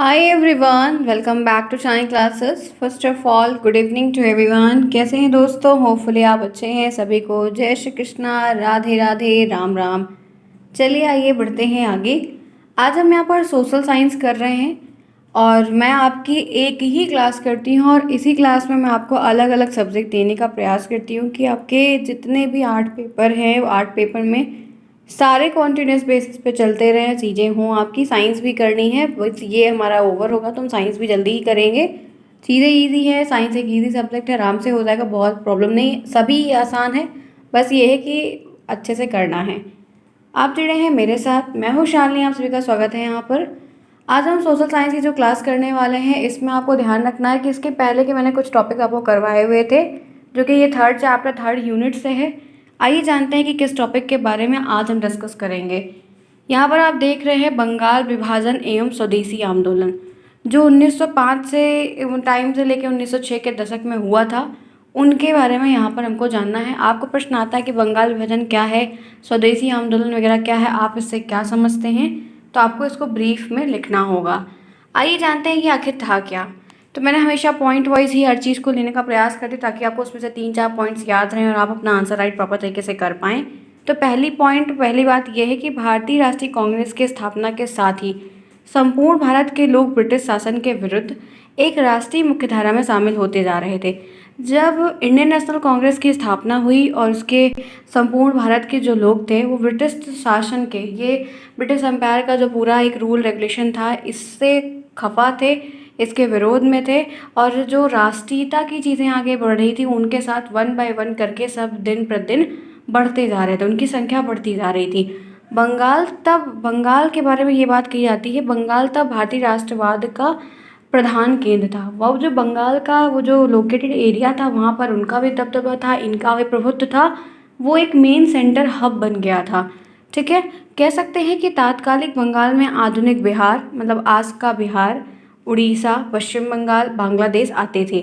Hi everyone, welcome back to Shine Classes. First of all good evening to everyone. कैसे हैं दोस्तों? Hopefully आप अच्छे हैं। सभी को जय श्री कृष्णा, राधे राधे, राम राम। चलिए आइए बढ़ते हैं आगे। आज हम यहाँ पर सोशल साइंस कर रहे हैं और मैं आपकी एक ही क्लास करती हूँ और इसी क्लास में मैं आपको अलग अलग सब्जेक्ट देने का प्रयास करती हूँ कि आपके जितने भी आर्ट पेपर हैं वो आर्ट पेपर में सारे कॉन्टिन्यूस बेसिस पे चलते रहें, चीज़ें हों। आपकी साइंस भी करनी है, बस ये हमारा ओवर होगा तो हम साइंस भी जल्दी ही करेंगे। चीज़ें इजी है, साइंस एक इजी सब्जेक्ट है, आराम से हो जाएगा, बहुत प्रॉब्लम नहीं है, सभी आसान है। बस ये है कि अच्छे से करना है। आप जुड़े हैं मेरे साथ, मैं हूँ शालिनी, आप सभी का स्वागत है यहाँ पर। आज हम सोशल साइंस की जो क्लास करने वाले हैं इसमें आपको ध्यान रखना है कि इसके पहले के मैंने कुछ टॉपिक आपको करवाए हुए थे, जो कि ये थर्ड चैप्टर थर्ड यूनिट से है। आइए जानते हैं कि किस टॉपिक के बारे में आज हम डिस्कस करेंगे। यहाँ पर आप देख रहे हैं बंगाल विभाजन एवं स्वदेशी आंदोलन, जो 1905 से टाइम से लेकर 1906 के दशक में हुआ था, उनके बारे में यहाँ पर हमको जानना है। आपको प्रश्न आता है कि बंगाल विभाजन क्या है, स्वदेशी आंदोलन वगैरह क्या है, आप इससे क्या समझते हैं, तो आपको इसको ब्रीफ में लिखना होगा। आइए जानते हैं कि आखिर था क्या। तो मैंने हमेशा पॉइंट वाइज ही हर चीज़ को लेने का प्रयास करती ताकि आपको उसमें से 3-4 पॉइंट्स याद रहें और आप अपना आंसर राइट प्रॉपर तरीके से कर पाएँ। तो पहली बात यह है कि भारतीय राष्ट्रीय कांग्रेस की स्थापना के साथ ही संपूर्ण भारत के लोग ब्रिटिश शासन के विरुद्ध एक राष्ट्रीय मुख्यधारा में शामिल होते जा रहे थे। जब इंडियन नेशनल कांग्रेस की स्थापना हुई और उसके संपूर्ण भारत के जो लोग थे वो ब्रिटिश शासन के, ये ब्रिटिश एम्पायर का जो पूरा एक रूल रेगुलेशन था, इससे खफा थे, इसके विरोध में थे। और जो राष्ट्रीयता की चीज़ें आगे बढ़ रही थी उनके साथ वन बाय वन करके सब दिन प्रतिदिन बढ़ते जा रहे थे, उनकी संख्या बढ़ती जा रही थी। बंगाल के बारे में ये बात कही जाती है, बंगाल तब भारतीय राष्ट्रवाद का प्रधान केंद्र था। वो जो बंगाल का वो जो लोकेटेड एरिया था वहाँ पर उनका भी दबदबा था, इनका भी प्रभुत्व था, वो एक मेन सेंटर हब बन गया था। ठीक है, कह सकते हैं कि तात्कालिक बंगाल में आधुनिक बिहार, मतलब आज का बिहार, उड़ीसा, पश्चिम बंगाल, बांग्लादेश आते थे।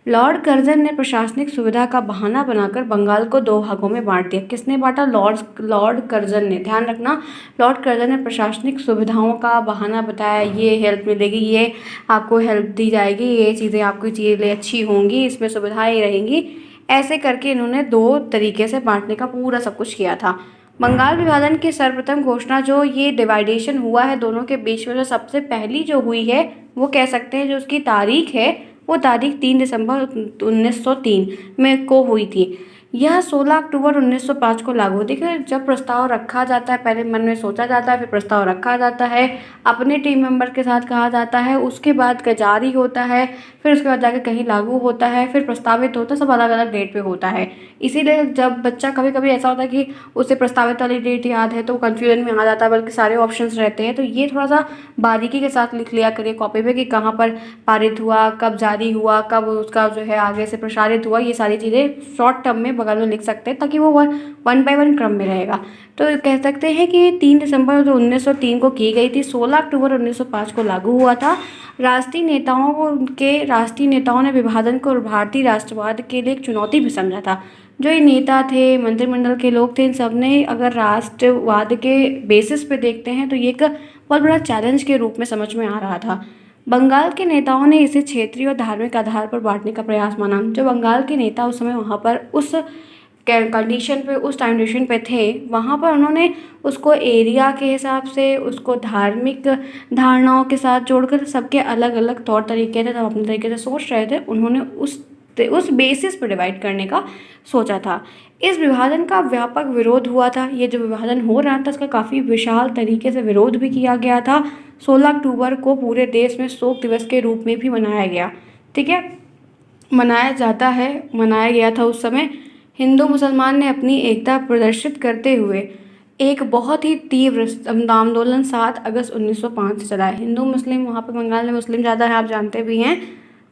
लॉर्ड कर्जन ने प्रशासनिक सुविधा का बहाना बनाकर बंगाल को दो भागों में बांट दिया। किसने बांटा? लॉर्ड कर्जन ने। ध्यान रखना, लॉर्ड कर्जन ने प्रशासनिक सुविधाओं का बहाना बताया, ये हेल्प मिलेगी, ये आपको हेल्प दी जाएगी, ये चीज़ें आपकी चीज़ें अच्छी होंगी, इसमें सुविधाएं रहेंगी। ऐसे करके इन्होंने दो तरीके से बांटने का पूरा सब कुछ किया था। बंगाल विभाजन की सर्वप्रथम घोषणा, जो ये डिवाइडेशन हुआ है दोनों के बीच में, जो सबसे पहली जो हुई है वो कह सकते हैं जो उसकी तारीख है वो तारीख 3 दिसंबर 1903 में को हुई थी। यह 16 अक्टूबर 1905 को लागू। देखिए, जब प्रस्ताव रखा जाता है पहले मन में सोचा जाता है, फिर प्रस्ताव रखा जाता है, अपने टीम मेंबर के साथ कहा जाता है, उसके बाद जारी होता है, फिर उसके बाद जाके कहीं लागू होता है, फिर प्रस्तावित होता है, सब अलग अलग डेट पे होता है। इसीलिए जब बच्चा कभी कभी ऐसा होता है कि उसे प्रस्तावित वाली डेट याद है तो वो कन्फ्यूजन में आ जाता है, बल्कि सारे ऑप्शंस रहते हैं। तो ये थोड़ा सा बारीकी के साथ लिख लिया करिए कॉपी पे कि कहाँ पर पारित हुआ, कब जारी हुआ, कब उसका जो है आगे से प्रसारित हुआ, ये सारी चीज़ें शॉर्ट टर्म में बगल में लिख सकते हैं ताकि वो वन बाय वन क्रम में रहेगा। तो कह सकते हैं कि 3 दिसंबर 1903 को की गई थी, 16 अक्टूबर 1905 को लागू हुआ था। राष्ट्रीय नेताओं ने विभाजन को भारतीय राष्ट्रवाद के लिए एक चुनौती भी समझा था। जो ये नेता थे, मंत्रिमंडल के लोग थे, इन सब ने अगर राष्ट्रवाद के बेसिस पे देखते हैं तो ये एक बहुत बड़ा चैलेंज के रूप में समझ में आ रहा था। बंगाल के नेताओं ने इसे क्षेत्रीय और धार्मिक आधार पर बांटने का प्रयास माना। जो बंगाल के नेता उस समय वहाँ पर उस कंडीशन पे, उस टाइम पे थे, वहाँ पर उन्होंने उसको एरिया के हिसाब से, उसको धार्मिक धारणाओं के साथ जोड़कर, सबके अलग अलग तौर तरीके थे, सब अपने तरीके से सोच रहे थे, उन्होंने उस बेसिस पर डिवाइड करने का सोचा था। इस विभाजन का व्यापक विरोध हुआ था। ये जो विभाजन हो रहा था इसका काफ़ी विशाल तरीके से विरोध भी किया गया था। 16 अक्टूबर को पूरे देश में शोक दिवस के रूप में भी मनाया गया। ठीक है, मनाया गया था उस समय। हिंदू मुसलमान ने अपनी एकता प्रदर्शित करते हुए एक बहुत ही तीव्र आंदोलन 7 अगस्त 1905 से चला है। हिंदू मुस्लिम, वहाँ पर बंगाल में मुस्लिम ज़्यादा है, आप जानते भी हैं,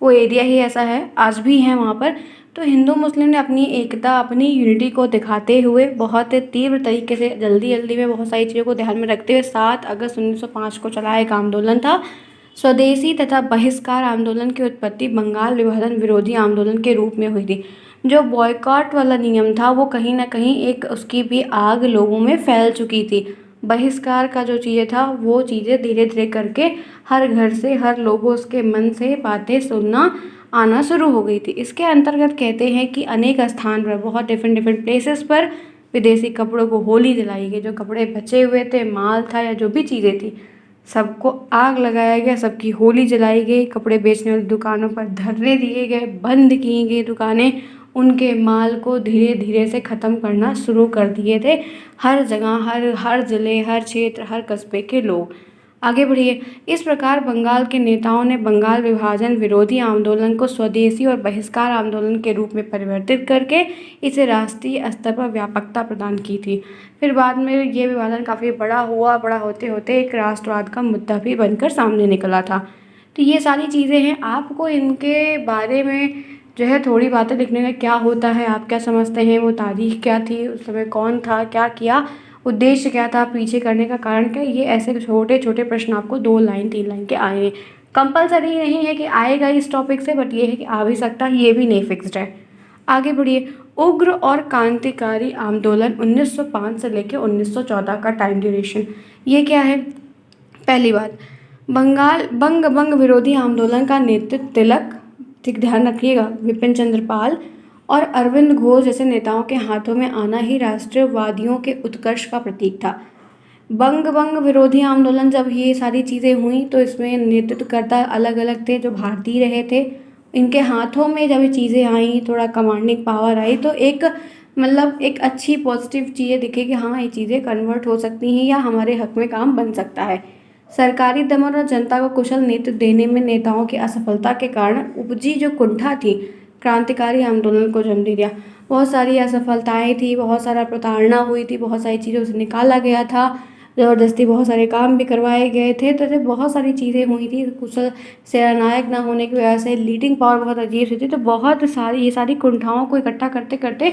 वो एरिया ही ऐसा है, आज भी हैं वहाँ पर। तो हिंदू मुस्लिम ने अपनी एकता, अपनी यूनिटी को दिखाते हुए बहुत तीव्र तरीके से, जल्दी जल्दी में बहुत सारी चीज़ों को ध्यान में रखते हुए 7 अगस्त 1905 को चला एक आंदोलन था। स्वदेशी तथा बहिष्कार आंदोलन की उत्पत्ति बंगाल विभाजन विरोधी आंदोलन के रूप में हुई थी। जो बॉयकॉट वाला नियम था वो कहीं ना कहीं एक उसकी भी आग लोगों में फैल चुकी थी। बहिष्कार का जो चीज़ें था वो चीज़ें धीरे धीरे करके हर घर से हर लोगों के मन से बातें सुनना आना शुरू हो गई थी। इसके अंतर्गत कहते हैं कि अनेक स्थान पर बहुत डिफरेंट डिफरेंट प्लेसेस पर विदेशी कपड़ों को होली जलाई गई। जो कपड़े बचे हुए थे, माल था या जो भी चीज़ें थी, सबको आग लगाया गया, सबकी होली जलाई गई। कपड़े बेचने वाली दुकानों पर धरने दिए गए, बंद की गई दुकानें, उनके माल को धीरे धीरे से ख़त्म करना शुरू कर दिए थे हर जगह, हर हर ज़िले, हर क्षेत्र, हर कस्बे के लोग। आगे बढ़िए। इस प्रकार बंगाल के नेताओं ने बंगाल विभाजन विरोधी आंदोलन को स्वदेशी और बहिष्कार आंदोलन के रूप में परिवर्तित करके इसे राष्ट्रीय स्तर पर व्यापकता प्रदान की थी। फिर बाद में ये विभाजन काफ़ी बड़ा हुआ, बड़ा होते होते एक राष्ट्रवाद का मुद्दा भी बनकर सामने निकला था। तो ये सारी चीज़ें हैं। आपको इनके बारे में जो है थोड़ी बातें लिखने में क्या होता है, आप क्या समझते हैं, वो तारीख क्या थी, उस समय कौन था, क्या किया, उद्देश्य क्या था, पीछे करने का कारण क्या, ये ऐसे छोटे छोटे प्रश्न आपको 2 लाइन 3 लाइन के आएंगे। कंपलसरी नहीं है कि आएगा इस टॉपिक से, बट ये है कि आ भी सकता है, ये भी नहीं फिक्स्ड है। आगे बढ़िए। उग्र और क्रांतिकारी आंदोलन 1905 से लेकर 1914 का टाइम ड्यूरेशन, ये क्या है। पहली बात, बंग विरोधी आंदोलन का नेतृत्व तिलक, ठीक ध्यान रखिएगा, विपिन चंद्र पाल और अरविंद घोष जैसे नेताओं के हाथों में आना ही राष्ट्रवादियों के उत्कर्ष का प्रतीक था। बंग विरोधी आंदोलन, जब ये सारी चीज़ें हुई तो इसमें नेतृत्वकर्ता अलग अलग थे जो भारतीय रहे थे। इनके हाथों में जब ये चीज़ें आई, थोड़ा कमांडिंग पावर आई, तो एक मतलब एक अच्छी पॉजिटिव चीज़ें दिखे कि हाँ ये चीज़ें कन्वर्ट हो सकती हैं या हमारे हक में काम बन सकता है। सरकारी दमन और जनता को कुशल नेतृत्व देने में नेताओं की असफलता के कारण उपजी जो कुंठा थी, क्रांतिकारी आंदोलन को जन्म दे दिया। बहुत सारी असफलताएं थी, बहुत सारा प्रताड़ना हुई थी, बहुत सारी चीज़ों से निकाला गया था, ज़बरदस्ती बहुत सारे काम भी करवाए गए थे, तो ऐसे बहुत सारी चीज़ें हुई थी। कुशल सेनानायक ना होने की वजह से लीडिंग पावर बहुत अजीब सी थी। तो बहुत सारी ये सारी कुंठाओं को इकट्ठा करते करते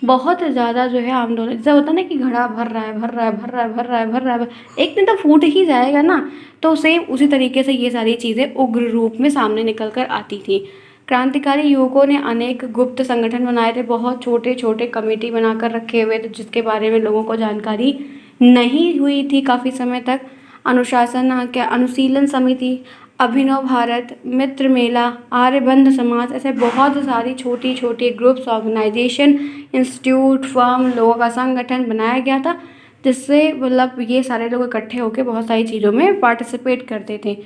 बहुत ज़्यादा जो है आंदोलन, जैसा होता है ना कि घड़ा भर रहा है भर रहा है भर रहा है भर रहा है भर रहा है, एक दिन तो फूट ही जाएगा ना। तो सेम उसी तरीके से ये सारी चीज़ें उग्र रूप में सामने निकल कर आती थी। क्रांतिकारी युवकों ने अनेक गुप्त संगठन बनाए थे, बहुत छोटे छोटे कमेटी बनाकर रखे हुए थे जिसके बारे में लोगों को जानकारी नहीं हुई थी काफ़ी समय तक। अनुशासन क्या, अनुशीलन समिति, अभिनव भारत, मित्र मेला, आर्यबंध समाज, ऐसे बहुत सारी छोटी छोटी ग्रुप्स, ऑर्गेनाइजेशन, इंस्टीट्यूट, फर्म, लोगों का संगठन बनाया गया था जिससे मतलब ये सारे लोग इकट्ठे होकर बहुत सारी चीज़ों में पार्टिसिपेट करते थे।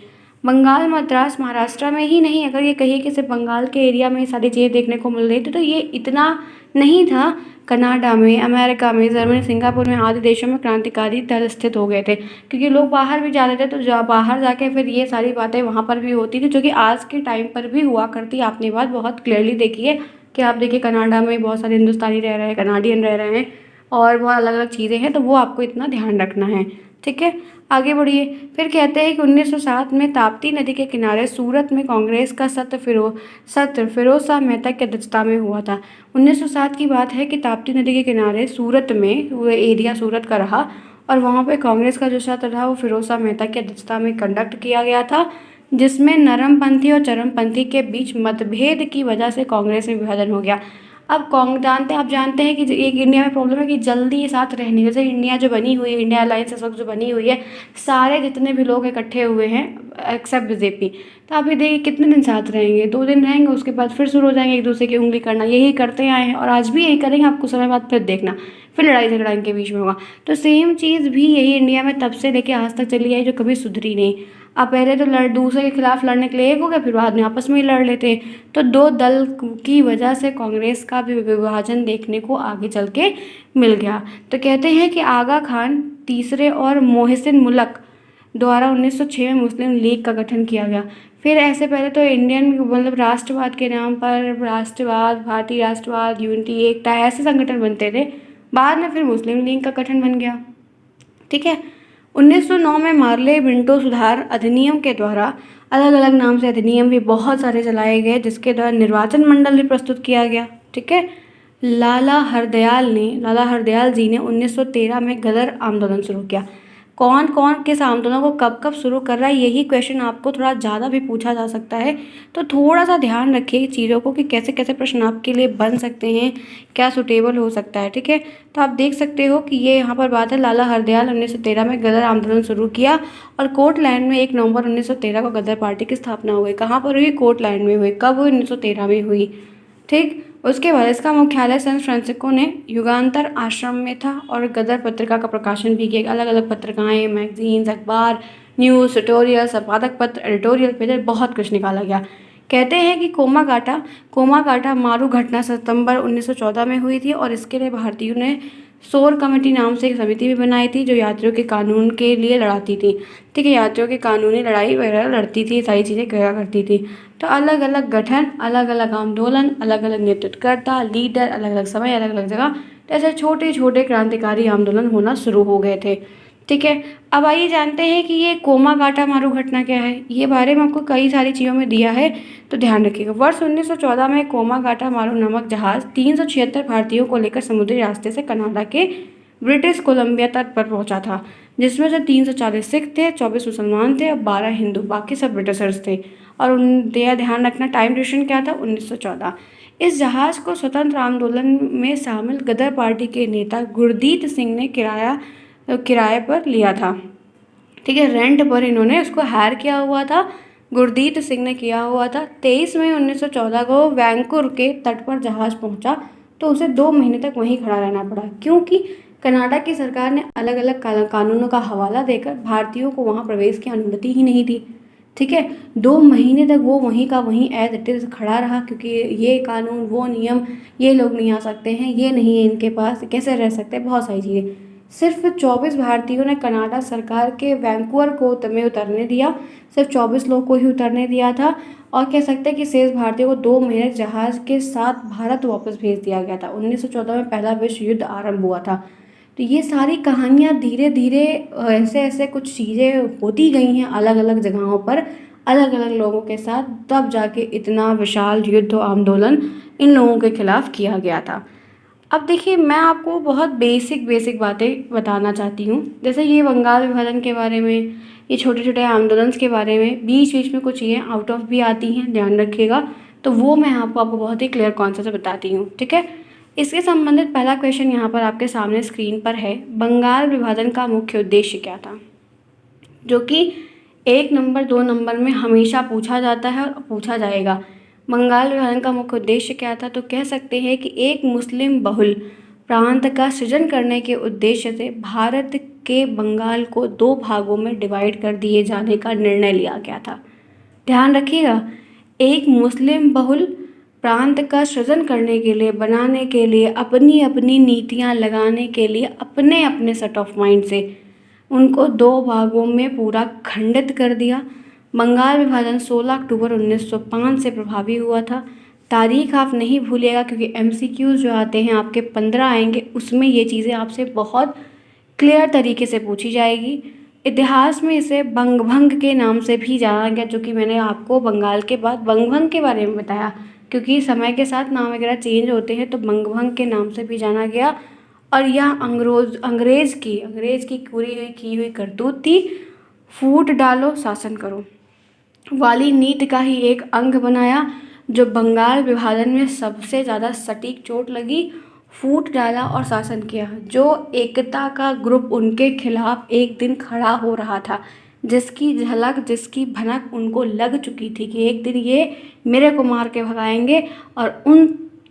बंगाल, मद्रास, महाराष्ट्र में ही नहीं, अगर ये कहिए कि सिर्फ बंगाल के एरिया में ये सारी चीज़ें देखने को मिल रही थी तो ये इतना नहीं था। कनाडा में, अमेरिका में, जर्मनी, सिंगापुर में आदि देशों में क्रांतिकारी दल स्थित हो गए थे क्योंकि लोग बाहर भी जाते थे, तो बाहर जाके फिर ये सारी बातें वहाँ पर भी होती थी जो कि आज के टाइम पर भी हुआ करती। आपने बात बहुत क्लियरली देखी है कि आप देखिए कनाडा में बहुत सारे हिंदुस्तानी रह रहे हैं, कनाडियन रह रहे हैं और बहुत अलग अलग चीज़ें हैं, तो वो आपको इतना ध्यान रखना है। ठीक है, आगे बढ़िए। फिर कहते हैं कि 1907 में ताप्ती नदी के किनारे सूरत में कांग्रेस का सत्र फिरोज शाह मेहता की अध्यक्षता में हुआ था। 1907 की बात है कि ताप्ती नदी के किनारे सूरत में, वो एरिया सूरत का रहा और वहाँ पे कांग्रेस का जो सत्र था वो फिरोज शाह मेहता की अध्यक्षता में कंडक्ट किया गया था, जिसमें नरमपंथी और चरमपंथी के बीच मतभेद की वजह से कांग्रेस में विभाजन हो गया। अब आप जानते हैं कि एक इंडिया में प्रॉब्लम है कि जल्दी साथ रहने, जैसे इंडिया जो बनी हुई है, इंडिया अलायंस इस वक्त जो बनी हुई है, सारे जितने भी लोग इकट्ठे हुए हैं एक्सेप्ट बीजेपी, तो आप ये देखिए कितने दिन साथ रहेंगे, 2 दिन रहेंगे उसके बाद फिर शुरू हो जाएंगे एक दूसरे की उंगली करना, यही करते आए हैं और आज भी यही करेंगे। आपको समय बाद फिर देखना फिर लड़ाई झगड़ा इनके बीच में होगा। तो सेम चीज़ भी यही इंडिया में तब से लेके आज तक चली आई जो कभी सुधरी नहीं। अब पहले तो दूसरे के खिलाफ लड़ने के लिए एक हो गया, फिर बाद में आपस में ही लड़ लेते हैं। तो 2 दल की वजह से कांग्रेस का भी विभाजन देखने को आगे चल के मिल गया। तो कहते हैं कि आगा खान तीसरे और मोहसिन मुल्क द्वारा 1906 में मुस्लिम लीग का गठन किया गया। फिर ऐसे पहले तो इंडियन मतलब राष्ट्रवाद के नाम पर राष्ट्रवाद, भारतीय राष्ट्रवाद, यूनिटी, एकता, ऐसे संगठन बनते थे। बाद में फिर मुस्लिम लीग का गठन बन गया। ठीक है, 1909 में मार्ले मिंटो सुधार अधिनियम के द्वारा, अलग अलग नाम से अधिनियम भी बहुत सारे चलाए गए जिसके द्वारा निर्वाचन मंडल भी प्रस्तुत किया गया। ठीक है, लाला हरदयाल जी ने 1913 में गदर आंदोलन शुरू किया। कौन कौन किस आंदोलन को कब कब शुरू कर रहा है, यही क्वेश्चन आपको थोड़ा ज़्यादा भी पूछा जा सकता है। तो थोड़ा सा ध्यान रखिए चीज़ों को कि कैसे कैसे प्रश्न आपके लिए बन सकते हैं, क्या सुटेबल हो सकता है। ठीक है, तो आप देख सकते हो कि ये यहाँ पर बात है, लाला हरदयाल 1913 में गदर आंदोलन शुरू किया और कोटलैंड में 1 नवंबर 1913 को गदर पार्टी की स्थापना हुई। कहाँ पर हुई? कोटलैंड में हुई। कब हुई? 1913 में हुई। ठीक, उसके बाद इसका मुख्यालय सैन फ्रांसिस्को ने युगांतर आश्रम में था और गदर पत्रिका का प्रकाशन भी किया। अलग अलग पत्रिकाएं, मैगजीन्स, अखबार, न्यूज़, ट्यूटोरियल, संपादक पत्र, एडिटोरियल पेज, बहुत कुछ निकाला गया। कहते हैं कि कोमागाटा मारू घटना सितंबर 1914 में हुई थी और इसके लिए भारतीयों ने शोर कमेटी नाम से एक समिति भी बनाई थी जो यात्रियों के कानून के लिए लड़ाती थी। ठीक है, यात्रियों की कानूनी लड़ाई वगैरह लड़ती थी, सारी चीज़ें किया करती थी। तो अलग अलग गठन, अलग अलग आंदोलन, अलग अलग नेतृत्वकर्ता, लीडर, अलग अलग समय, अलग अलग जगह, तो ऐसे छोटे छोटे क्रांतिकारी आंदोलन होना शुरू हो गए थे। ठीक है, अब आइए जानते हैं कि ये कोमागाटा मारू घटना क्या है। ये बारे में आपको कई सारी चीज़ों में दिया है, तो ध्यान रखिएगा। वर्ष 1914 में कोमागाटा मारू नामक जहाज 376 भारतीयों को लेकर समुद्री रास्ते से कनाडा के ब्रिटिश कोलंबिया तट पर पहुंचा था, जिसमें से 340 सिख थे, 24 मुसलमान थे और 12 हिंदू, बाकी सब ब्रिटिशर्स थे। और ध्यान रखना टाइम ड्यूरेशन क्या था? 1914। इस जहाज को स्वतंत्र आंदोलन में शामिल गदर पार्टी के नेता गुरदीत सिंह ने किराए पर लिया था। ठीक है, रेंट पर इन्होंने उसको हायर किया हुआ था, गुरदीत सिंह ने किया हुआ था। 23 मई 1914 को वैंकूवर के तट पर जहाज पहुंचा तो उसे 2 महीने तक वहीं खड़ा रहना पड़ा, क्योंकि कनाडा की सरकार ने अलग अलग कानूनों का हवाला देकर भारतीयों को वहां प्रवेश की अनुमति ही नहीं दी। ठीक है, 2 महीने तक वो वहीं का वहीं एज इट इज़ खड़ा रहा, क्योंकि ये कानून, वो नियम, ये लोग नहीं आ सकते हैं, ये नहीं है इनके पास, कैसे रह सकते हैं, बहुत सारी चीज़ें। सिर्फ 24 भारतीयों ने कनाडा सरकार के वैंकूवर को में उतरने दिया, सिर्फ 24 लोग को ही उतरने दिया था। और कह सकते हैं कि शेष भारतीयों को 2 महीने जहाज के साथ भारत वापस भेज दिया गया था। 1914 में पहला विश्व युद्ध आरंभ हुआ था। तो ये सारी कहानियाँ धीरे धीरे ऐसे ऐसे कुछ चीज़ें होती गई हैं अलग अलग जगहों पर, अलग अलग लोगों के साथ, तब जाके इतना विशाल युद्ध आंदोलन इन लोगों के खिलाफ किया गया था। अब देखिए, मैं आपको बहुत बेसिक बातें बताना चाहती हूँ, जैसे ये बंगाल विभाजन के बारे में, ये छोटे छोटे आंदोलन के बारे में, बीच बीच में कुछ चीज़ें आउट ऑफ भी आती हैं, ध्यान रखिएगा। तो वो मैं आपको बहुत ही क्लियर कॉन्सेप्ट से बताती हूँ। ठीक है, इसके संबंधित पहला क्वेश्चन यहाँ पर आपके सामने स्क्रीन पर है। बंगाल विभाजन का मुख्य उद्देश्य क्या था? जो कि 1 नंबर 2 नंबर में हमेशा पूछा जाता है और पूछा जाएगा। बंगाल विभाजन का मुख्य उद्देश्य क्या था? तो कह सकते हैं कि एक मुस्लिम बहुल प्रांत का सृजन करने के उद्देश्य से भारत के बंगाल को 2 भागों में डिवाइड कर दिए जाने का निर्णय लिया गया था। ध्यान रखिएगा, एक मुस्लिम बहुल प्रांत का सृजन करने के लिए, बनाने के लिए, अपनी अपनी नीतियाँ लगाने के लिए, अपने अपने सेट ऑफ माइंड से उनको 2 भागों में पूरा खंडित कर दिया। बंगाल विभाजन 16 अक्टूबर 1905 से प्रभावी हुआ था। तारीख आप नहीं भूलिएगा, क्योंकि MCQs जो आते हैं आपके 15 आएंगे, उसमें ये चीज़ें आपसे बहुत क्लियर तरीके से पूछी जाएगी। इतिहास में इसे बंगभंग के नाम से भी जाना गया, जो कि मैंने आपको बंगाल के बाद बंगभंग के बारे में बताया, क्योंकि समय के साथ नाम वगैरह चेंज होते हैं, तो बंगभंग के नाम से भी जाना गया। और यह अंग्रेज़ की की हुई करतूत थी। फूट डालो, शासन करो वाली नीति का ही एक अंग बनाया, जो बंगाल विभाजन में सबसे ज़्यादा सटीक चोट लगी। फूट डाला और शासन किया, जो एकता का ग्रुप उनके खिलाफ एक दिन खड़ा हो रहा था, जिसकी झलक, जिसकी भनक उनको लग चुकी थी कि एक दिन ये मेरे को मार के भगाएंगे। और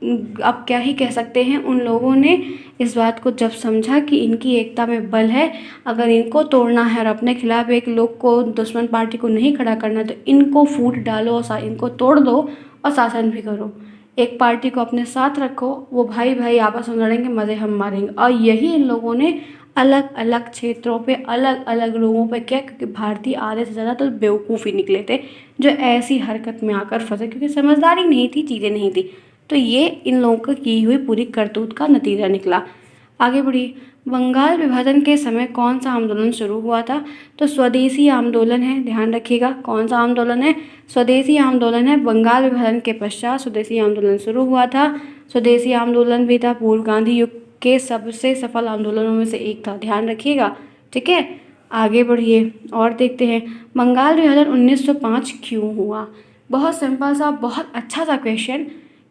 अब क्या ही कह सकते हैं, उन लोगों ने इस बात को जब समझा कि इनकी एकता में बल है, अगर इनको तोड़ना है और अपने खिलाफ एक लोग को, दुश्मन पार्टी को नहीं खड़ा करना, तो इनको फूट डालो और इनको तोड़ दो और शासन भी करो। एक पार्टी को अपने साथ रखो, वो भाई भाई आपस में लड़ेंगे, मज़े हम मारेंगे। और यही इन लोगों ने अलग अलग क्षेत्रों पे अलग अलग लोगों पे किया, क्योंकि भारतीय आधे से ज़्यादा तो बेवकूफ़ ही निकले थे जो ऐसी हरकत में आकर फंसे, क्योंकि समझदारी नहीं थी, चीज़ें नहीं थी। तो ये इन लोगों को की हुई पूरी करतूत का नतीजा निकला। आगे बढ़िए, बंगाल विभाजन के समय कौन सा आंदोलन शुरू हुआ था? तो स्वदेशी आंदोलन है, ध्यान रखिएगा। कौन सा आंदोलन है? स्वदेशी आंदोलन है। बंगाल विभाजन के पश्चात स्वदेशी आंदोलन शुरू हुआ था। स्वदेशी आंदोलन भी था पूर्व गांधी युग के सबसे सफल आंदोलनों में से एक था, ध्यान रखिएगा। ठीक है, आगे बढ़िए और देखते हैं बंगाल विभाजन 1905 क्यों हुआ। बहुत सिंपल सा, बहुत अच्छा सा क्वेश्चन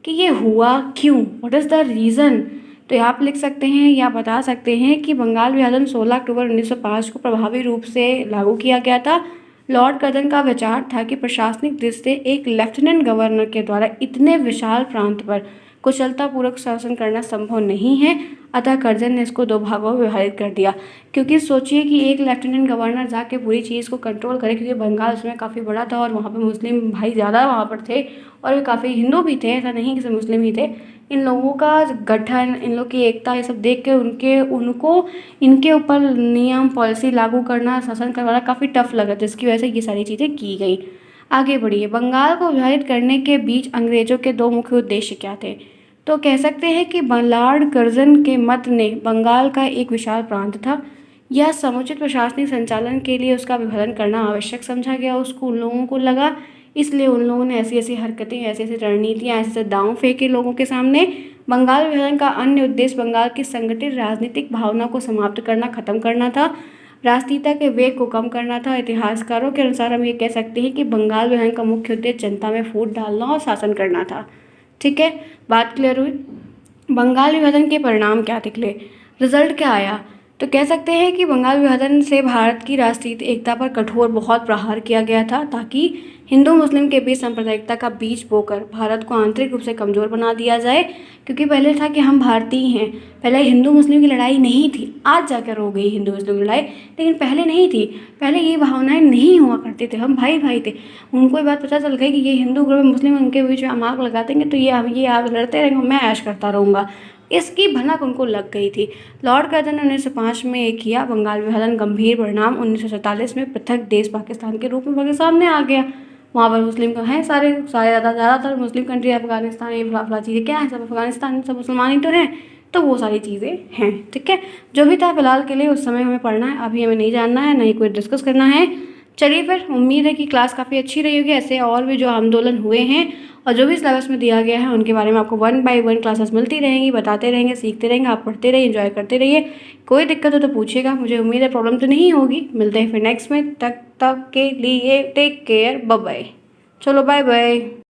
कि ये हुआ क्यों, व्हाट इज़ द रीज़न। तो यहाँ आप लिख सकते हैं या बता सकते हैं कि बंगाल विभाजन 16 अक्टूबर 1905 को प्रभावी रूप से लागू किया गया था। लॉर्ड कर्जन का विचार था कि प्रशासनिक दृष्टि से एक लेफ्टिनेंट गवर्नर के द्वारा इतने विशाल प्रांत पर कुशलतापूर्वक शासन करना संभव नहीं है, अतः कर्जन ने इसको दो भागों में विभाजित कर दिया। क्योंकि सोचिए कि एक लेफ्टिनेंट गवर्नर जाके पूरी चीज़ को कंट्रोल करे, क्योंकि बंगाल उसमें काफ़ी बड़ा था और वहाँ पे मुस्लिम भाई ज़्यादा वहाँ पर थे और वे काफ़ी हिंदू भी थे, ऐसा नहीं कि सिर्फ मुस्लिम ही थे। इन लोगों का गठन, इन लोग की एकता, ये सब देख के उनको इनके ऊपर नियम पॉलिसी लागू करना, शासन करवाना काफ़ी टफ लगा, जिसकी वजह से ये सारी चीज़ें की गई। आगे बढ़िए, बंगाल को विभाजित करने के बीच अंग्रेजों के दो मुख्य उद्देश्य क्या थे। तो कह सकते हैं कि लॉर्ड कर्जन के मत ने बंगाल का एक विशाल प्रांत था, यह समुचित प्रशासनिक संचालन के लिए उसका विभाजन करना आवश्यक समझा गया, उसको उन लोगों को लगा। इसलिए उन लोगों ने ऐसी ऐसी हरकतें, ऐसी ऐसी रणनीतियाँ, ऐसे ऐसे दांव फेंके लोगों के सामने। बंगाल विभाजन का अन्य उद्देश्य बंगाल की संगठित राजनीतिक भावना को समाप्त करना, खत्म करना था, राजनीतिता के वेग को कम करना था। इतिहासकारों के अनुसार हम ये कह सकते हैं कि बंगाल विभाजन का मुख्य उद्देश्य जनता में फूट डालना और शासन करना था। ठीक है, बात क्लियर हुई। बंगाल विभाजन के परिणाम क्या निकले, रिजल्ट क्या आया। तो कह सकते हैं कि बंगाल विभाजन से भारत की राष्ट्रीय एकता पर कठोर बहुत प्रहार किया गया था, ताकि हिंदू मुस्लिम के बीच सांप्रदायिकता का बीज बोकर भारत को आंतरिक रूप से कमज़ोर बना दिया जाए। क्योंकि पहले था कि हम भारतीय हैं, पहले हिंदू मुस्लिम की लड़ाई नहीं थी, आज जाकर हो गई हिंदू मुस्लिम की लड़ाई, लेकिन पहले नहीं थी। पहले ये भावनाएं नहीं हुआ करते थे, हम भाई भाई थे। उनको ये बात पता चल गई कि ये हिंदू ग्रुप मुस्लिम, उनके बीच में हम आग लगा देंगे तो ये आग लड़ते रहेंगे, मैं ऐश करता रहूँगा, इसकी भनक उनको लग गई थी। लॉर्ड कर्जन ने 1905 में ये किया। बंगाल विभाजन गंभीर परिणाम 1947 में पृथक देश पाकिस्तान के रूप में सामने आ गया। वहाँ पर मुस्लिम तो हैं, सारे सारे ज़्यादातर मुस्लिम कंट्री, अफगानिस्तान, ये फला चीज़ें क्या है, सब अफगानिस्तान, सब मुसलमान ही तो हैं, तो वो सारी चीज़ें हैं। ठीक है, जो भी था फिलहाल के लिए उस समय हमें पढ़ना है, अभी हमें नहीं जानना है, नहीं कोई डिस्कस करना है। चलिए फिर, उम्मीद है कि क्लास काफ़ी अच्छी रही होगी। ऐसे और भी जो आंदोलन हुए हैं और जो भी सिलेबस में दिया गया है उनके बारे में आपको 1 बाय 1 क्लासेस मिलती रहेंगी, बताते रहेंगे, सीखते रहेंगे, आप पढ़ते रहिए, एंजॉय करते रहिए। कोई दिक्कत हो तो पूछिएगा, मुझे उम्मीद है प्रॉब्लम तो नहीं होगी। मिलते हैं फिर नेक्स्ट में, तक तक के लिए टेक केयर, बाय बाय। चलो बाय बाय।